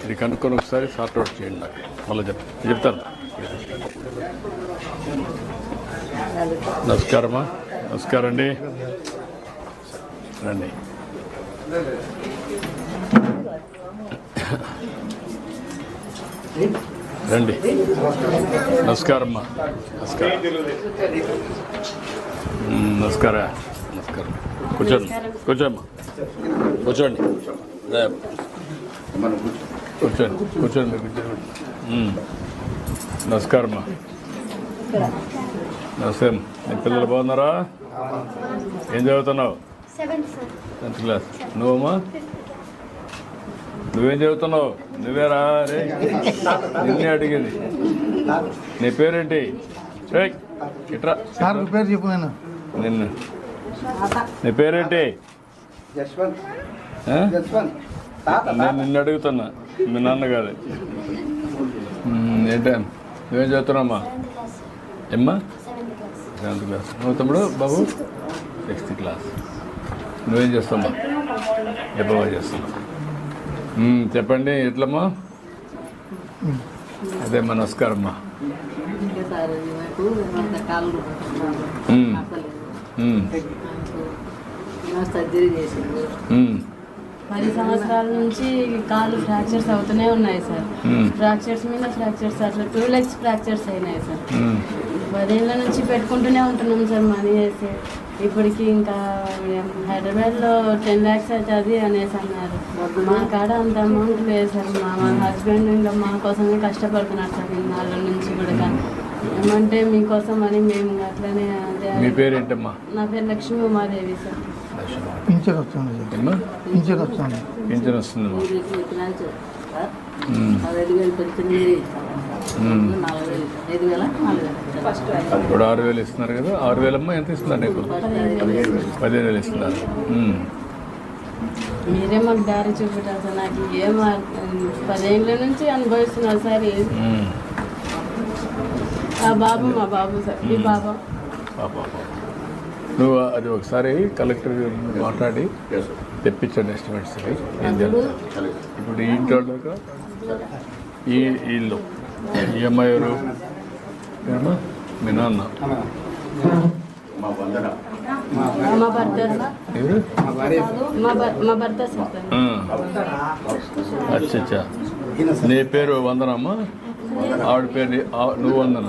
ఇది కనుక్కొని ఒకసారి సార్ట్ అవుట్ చేయండి నాకు మళ్ళీ చెప్తాను. నమస్కారమ్మా. నమస్కారం అండి. రండి. రండి. నమస్కారమ్మా. నమస్కారం. నమస్కారం. నమస్కారం. కూర్చోండి. కూర్చోమ్మా. కూర్చోండి. కూర్చోండి. కూర్చోండి. మీరు కూర్చోండి. నమస్కారమ్మా. నమస్తే. నీ పిల్లలు బాగున్నారా? ఏం చదువుతున్నావు? 10th class. నువ్వమ్మా? నువ్వేం చదువుతున్నావు? నువ్వేరా? రే నిన్నే అడిగింది. నీ పేరేంటి? ఇట్రా. పేరు చెప్పు. నిన్ను నీ పేరేంటి? నేను నిన్ను అడుగుతున్నా, మీ నాన్న కాదు. ఏంటా నువ్వేం చదువుతున్నామ్మా? ఏమ్మా? 7th class. నువ్వు తమ్ముడు? బాబు 6th క్లాస్. నువ్వేం చేస్తామ్మా? బాగా చేస్తున్నా. చెప్పండి. ఎట్లమ్మా? అదేమ్మా. నమస్కారమ్మా. సర్జరీ చేసింది. 10 సంవత్సరాల నుంచి కాళ్ళు ఫ్రాక్చర్స్ అవుతూనే ఉన్నాయి సార్. ఫ్రాక్చర్స్ మీద ఫ్రాక్చర్స్, అట్లా 2 legs ఫ్రాక్చర్స్ అయినాయి సార్. 10 ఏళ్ళ నుంచి పెట్టుకుంటూనే ఉంటున్నాం సార్ మనీ వేసి. ఇప్పటికి ఇంకా హైదరాబాద్లో 10 lakhs అవుతుంది అనేసి అన్నారు. మా కాడ అంత అమౌంట్ లేదు సార్. మా హస్బెండ్ ఇంకా మా కోసమే కష్టపడుతున్నారు సార్ ఇన్నాళ్ళ నుంచి కూడా. ఏమంటే మీకోసం అని మేము అట్లనే. మీ పేరేంటమ్మా? నా పేరు లక్ష్మీ ఉమాదేవి సార్. పింఛన్ వస్తుంది. పింఛన్ వస్తుంది. పింఛన్ వస్తుందమ్మా. ఇప్పుడు 6,000 ఇస్తున్నారు కదా. 6,000 అమ్మా. ఎంత ఇస్తున్నారు నీకు? 15,000 ఇస్తున్నారు. మీరే మాకు దారి చూపెట్టారు సార్. నాకు ఏం 10 ఏళ్ళ నుంచి అనుభవిస్తున్నారు సార్. ఆ బాబు మా బాబు సార్. ఈ బాబా నువ్వు అది ఒకసారి కలెక్టర్ మాట్లాడి తెప్పించండి ఎస్టిమేట్స్. ఏం చేయాలి ఇప్పుడు? ఈ ఇంట్లో ఈ ఇల్లు ఈఎంఐ ఎవరు? మీ నాన్న? మా భర్త ఎవరు? మా భర్త సార్. అచ్చా. నీ పేరు వందనమ్మా? ఆవిడ పేరు నువ్వు వందన?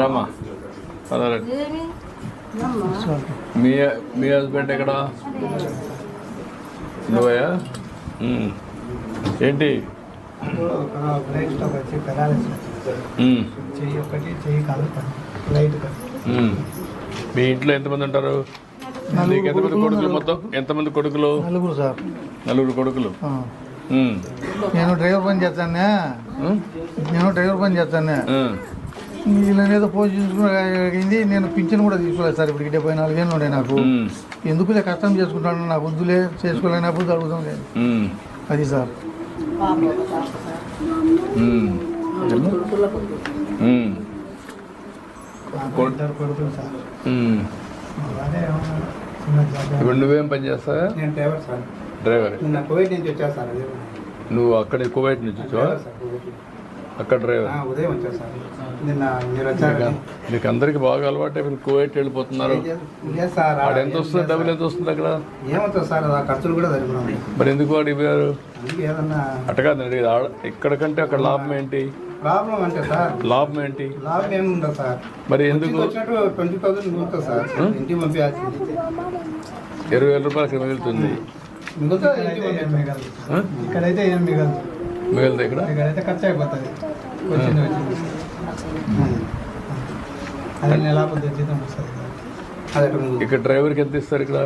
రామా. పదాలండి. మీ హస్బెండ్ ఎక్కడ? నువ్వయా? ఏంటి? మీ ఇంట్లో ఎంతమంది ఉంటారు? నీకు ఎంతమంది కొడుకులు? మొత్తం ఎంతమంది కొడుకులు? 4 సార్. 4 కొడుకులు. నేను డ్రైవర్ పని చేస్తాను. వీళ్ళనేదో పోస్ట్ చూసుకుని నేను పింఛన్ కూడా తీసుకోలేదు సార్. ఇప్పుడు 74 ఏళ్ళు ఉండే నాకు. ఎందుకులే కష్టం చేసుకుంటాను, నాకు వద్దులే చేసుకోలేనప్పుడు జరుగుతాం లేదు. అది సార్. ఇప్పుడు నువ్వేం పని చేస్తావా? నేను డ్రైవర్ సార్. డ్రైవర్. నిన్న కువైట్ నుంచి వచ్చా సార్. నువ్వు అక్కడ కువైట్ నుంచి వచ్చావా? అక్కడ డ్రైవర్. ఉదయం వచ్చా సార్. నిన్న మీరు వచ్చారు. మీకు అందరికి బాగా అలవాటు. మీరు కువైట్ వెళ్ళిపోతున్నారు. సార్ ఎంత వస్తుంది? డబ్బులు ఎంత వస్తుంది అక్కడ? ఏమవుతుంది సార్, ఆ ఖర్చులు కూడా సరిపోయి. మరి ఎందుకు వాడు ఇవ్వారు? ఏదన్నా అట్ట కాదు. ఇక్కడ కంటే అక్కడ లాభం ఏంటి? ప్రాబ్లం అంటే సార్ లాభం ఏంటి? లాభం ఏమి ఉండదు సార్. మరి ఎందుకు? 20,000 మిగులుతుంది సార్. ఇంటికి పంపించాల్సింది 20,000 రూపాయలు అక్కడ మిగులుతుంది. ఇక్కడైతే ఏం మిగలదు. మిగలదు. ఇక్కడైతే ఖర్చు అయిపోతుంది. అది నెల పొద్దు జీతం వస్తుంది. ఇక్కడ డ్రైవర్కి ఎంత ఇస్తారు? ఇక్కడ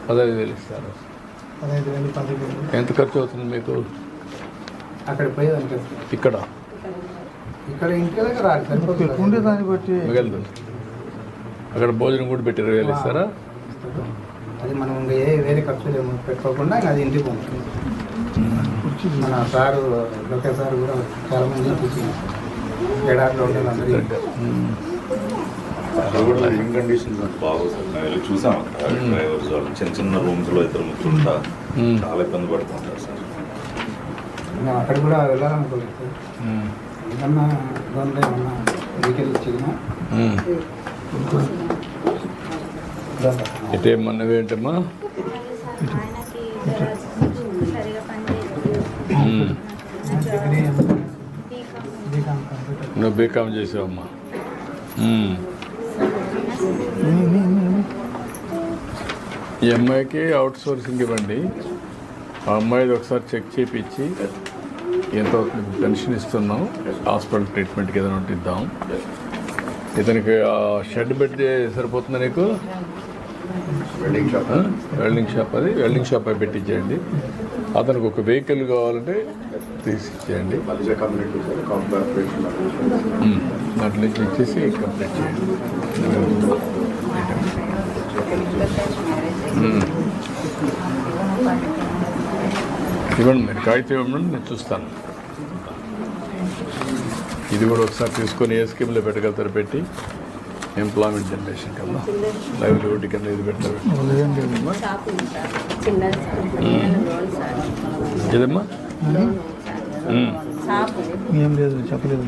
15,000 ఇస్తారు. 15,000 10,000. ఎంత ఖర్చు అవుతుంది మీకు అక్కడ పోయేదానికి? ఇక్కడ ఇంటి దగ్గర పెట్టుకుంటే దాన్ని బట్టి మిగలదు. అక్కడ భోజనం కూడా పెట్టి 20,000 ఇస్తారా? అది మనం వేరే ఖర్చులు పెట్టుకోకుండా అది ఇంటికి పంపుతుంది. మన సారు లోకేష్ సార్ కూడా చాలా మంది తీసుకున్నారు. ఎడారిలో ఉండాలి అందరూ. అక్కడ కూడా లివింగ్ కండిషన్స్ బాగోదు సార్. నేను వెళ్ళి చూసాం అక్కడ డ్రైవర్స్ వాళ్ళు చిన్న చిన్న రూమ్స్లో ఇద్దరు ముగ్గురుంటా చాలా ఇబ్బంది పడుతుంటారు సార్. మేము అక్కడ కూడా వెళ్ళాలనుకోలేదు సార్. ఏమన్నా ఇబ్బంది ఏమన్నా వెహికల్ ఇచ్చినా ఇటేమన్నవి ఏంటమ్మా? నువ్వు బీకామ్ చేసావమ్మా. ఈ అమ్మాయికి అవుట్ సోర్సింగ్ ఇవ్వండి. ఆ అమ్మాయిది ఒకసారి చెక్ చేయించి ఎంత పెన్షన్ ఇస్తున్నాం, హాస్పిటల్ ట్రీట్మెంట్కి ఏదైనా ఉంటే ఇద్దాం. ఇతనికి షెడ్ పెడితే సరిపోతుందా నీకు? వెల్డింగ్ షాప్ అది వెల్డింగ్ షాప్ అవి పెట్టించేయండి. అతనికి ఒక వెహికల్ కావాలంటే తీసిచ్చేయండి. దాంట్లో నుంచి ఇచ్చేసి కంప్లీట్ చేయండి. ఇవ్వండి, మీరు కాగితం ఇవ్వండి, నేను చూస్తాను. ఇది కూడా ఒకసారి తీసుకొని ఏ స్కీమ్లో పెట్టగలుగుతారు పెట్టి ఎంప్లాయ్మెంట్ జనరేషన్ కింద లైవ్లీహుడ్ కింద ఇది పెట్టారు. ఏదమ్మా? ఏం లేదు, చెప్పలేదు.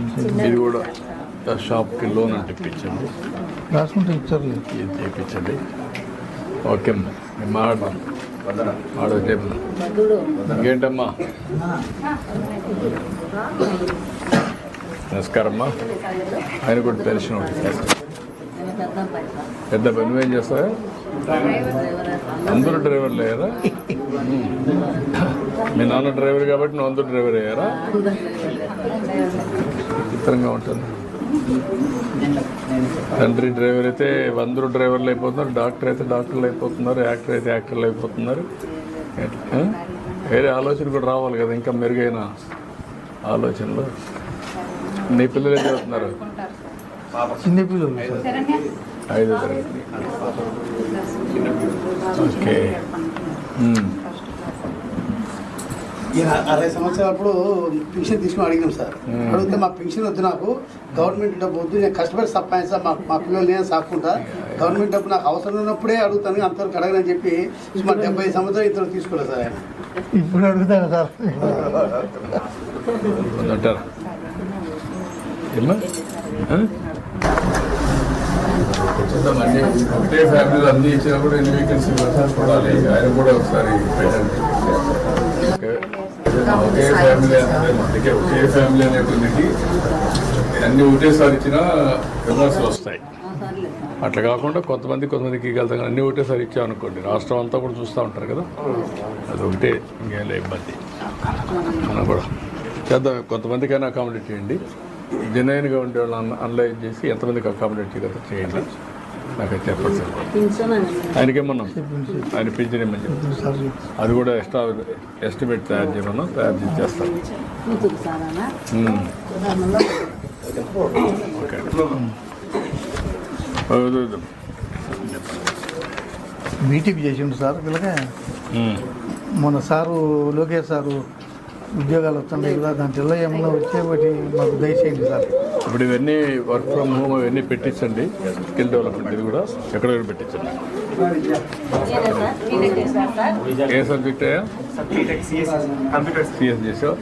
ఇది కూడా షాప్కి లోన్ అంటే ఇప్పించండి, రాసుకుంటే ఇచ్చారు. ఇది చేయించండి. ఓకే అమ్మా, మేము మాట్లాడదాం. ఆడొకే ఇంకేంటమ్మా? నమస్కారమ్మా. ఆయన కూడా పెన్షన్ ఒకటి. పెద్ద పని నువ్వేం చేస్తావా? అందరూ డ్రైవర్లు అయ్యారా? మీ నాన్న డ్రైవర్ కాబట్టి నువ్వు అందరూ డ్రైవర్ అయ్యారా? విచిత్రంగా ఉంటుంది. తండ్రి డ్రైవర్ అయితే అందరూ డ్రైవర్లు అయిపోతున్నారు, డాక్టర్ అయితే డాక్టర్లు అయిపోతున్నారు, యాక్టర్ అయితే యాక్టర్లు అయిపోతున్నారు. వేరే ఆలోచన కూడా రావాలి కదా, ఇంకా మెరుగైన ఆలోచనలు. నీ పిల్లలు ఏం చదువుతున్నారు? చిన్న పిల్లలు 5వ తరగతి. ఓకే. 60 సంవత్సరాలప్పుడు పెన్షన్ తీసుకుని అడిగినాం సార్. అడిగితే మా పెన్షన్ వద్దు, నాకు గవర్నమెంట్ డబ్బు వద్దు, నేను కష్టపడి సంపాదించా, మా పిల్లలు నేను సాక్కుంటా, గవర్నమెంట్ డబ్బు నాకు అవసరం ఉన్నప్పుడే అడుగుతాను, అంతవరకు అడగనని చెప్పి మా 70 సంవత్సరాలు ఇతరులు తీసుకోలేదు సార్ ఆయన. ఇప్పుడు అడుగుతాను సార్. అంటారా ఏమా? అన్నీ ఒకటే ఫ్యామిలీలో అన్నీ ఇచ్చినప్పుడు ఎన్ని వెహికల్స్ చూడాలి. ఆయన కూడా ఒకసారి పెట్టండి. ఒకే ఫ్యామిలీ అందుకే ఒకే ఫ్యామిలీ అనే కొద్దికి అన్నీ ఒకటేసారి ఇచ్చినా విమర్శలు వస్తాయి. అట్లా కాకుండా కొంతమందికి వెళ్తాం, అన్నీ ఒకటేసారి ఇచ్చామనుకోండి రాష్ట్రం అంతా కూడా చూస్తూ ఉంటారు కదా, అది ఒకటే ఇంకేం ఇబ్బంది. మనం కూడా చేద్దాం, కొంతమందికైనా అకామిడేట్ చేయండి. జెన్యున్గా ఉండే వాళ్ళని అనలైజ్ చేసి ఎంతమందికి అకామిడేట్ చేయగలరు చేయండి. నాకు అది చెప్పండి సార్. ఆయనకేమన్నాం, ఆయన పింఛన్ ఇమ్మని చెప్పి అది కూడా ఎస్టిమేట్ తయారు చేయమన్నా తయారు చేస్తాం. ఓకే. బీటీపీ చేసిండు సార్ పిల్లగా. మొన్న సారు లోకేష్ సారు ఉద్యోగాలు వస్తున్నాయి కదా, దాంట్లో ఏమన్నా వచ్చేవాటి మాకు దయచేయండి సార్. ఇప్పుడు ఇవన్నీ వర్క్ ఫ్రమ్ హోమ్ ఇవన్నీ పెట్టించండి. స్కిల్ డెవలప్మెంట్ ఇది కూడా ఎక్కడెక్కడ పెట్టించండి. ఏ సబ్జెక్ట్ అయ్యా? సిఎస్ చేసావు.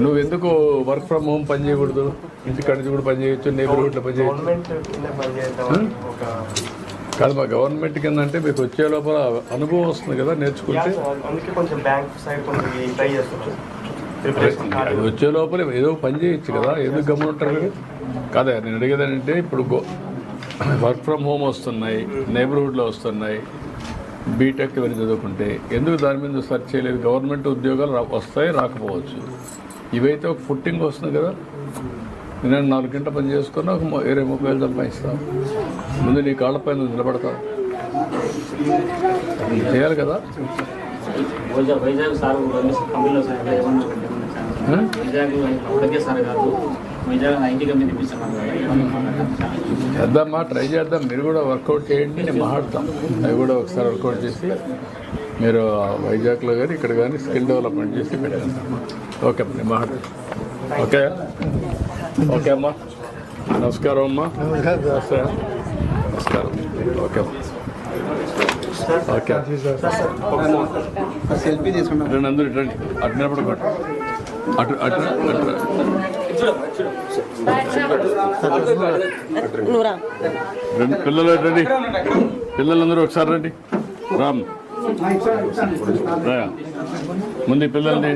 నువ్వు ఎందుకు వర్క్ ఫ్రమ్ హోమ్ పని చేయకూడదు? ఇంటికాడ నుంచి కూడా పని చేయొచ్చు, నేబర్హుడ్లో పని చేయొచ్చు. కాదు, మా గవర్నమెంట్ కింద అంటే మీకు వచ్చే లోపల అనుభవం వస్తుంది కదా నేర్చుకుంటే. అది వచ్చే లోపల ఏదో పని చేయొచ్చు కదా, ఎందుకు గమనింటారు కదా. కాదా నేను అడిగేదంటే ఇప్పుడు వర్క్ ఫ్రమ్ హోమ్ వస్తున్నాయి, నేబర్హుడ్లో వస్తున్నాయి, బీటెక్ ఇవన్నీ చదువుకుంటే ఎందుకు దాని మీద సెర్చ్ చేయలేదు? గవర్నమెంట్ ఉద్యోగాలు వస్తాయి, రాకపోవచ్చు. ఇవైతే ఒక ఫుట్టింగ్ వస్తుంది కదా. నేను 4 గంటల పని చేసుకున్నా ఒక 20-30 సంపాదిస్తావు. ముందు నీ కాళ్ళపై నువ్వు నిలబడతావు, చేయాలి కదా. చేద్దామా, ట్రై చేద్దాం. మీరు కూడా వర్కౌట్ చేయండి, నేను మాట్లాడతాం. అవి కూడా ఒకసారి వర్కౌట్ చేసి మీరు వైజాగ్లో కానీ ఇక్కడ కానీ స్కిల్ డెవలప్మెంట్ చేసి పెట్టేస్తాం. ఓకే, నేను మాట్లాడతాను. ఓకే ఓకే అమ్మా. నమస్కారం అమ్మా. నమస్తే. నమస్కారం. ఓకే ఓకే సెల్ఫీ తీసుకున్నాం. రండి అందరూ రండి. అటు నిలబడుకోండి. అటు అటు అటు రండి పిల్లలు రండి. పిల్లలందరూ ఒకసారి రండి. రామ్ రా. ముందు ఈ పిల్లలు రండి.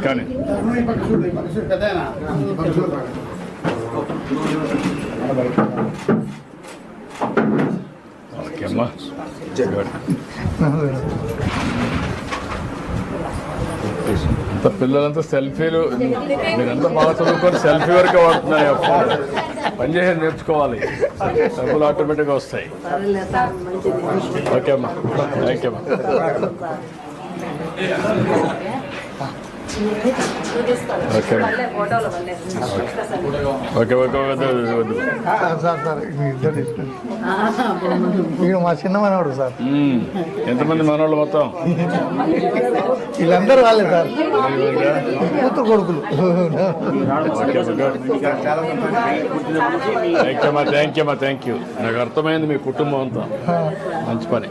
కానీ ఓకే అమ్మా. అంత పిల్లలంతా సెల్ఫీలు మీరంతా బాగా చదువుకొని సెల్ఫీ వరకే వాడుతున్నారు. ఫోన్ పనిచేసేది నేర్చుకోవాలి. డబ్బులు ఆటోమేటిక్గా వస్తాయి. ఓకే అమ్మా. థ్యాంక్ యూ అమ్మా. ఓకే ఓకే ఓకే వద్దు. సార్ మీ ఇద్దరు తీసుకోండి. ఇక్కడ మా చిన్న మనవాడు సార్. ఎంతమంది మనవాళ్ళు మొత్తం? వీళ్ళందరూ వాళ్ళే సార్, కూతురు కొడుకులు. Thank you. నాకు అర్థమైంది మీ కుటుంబం అంతా. మంచి పని.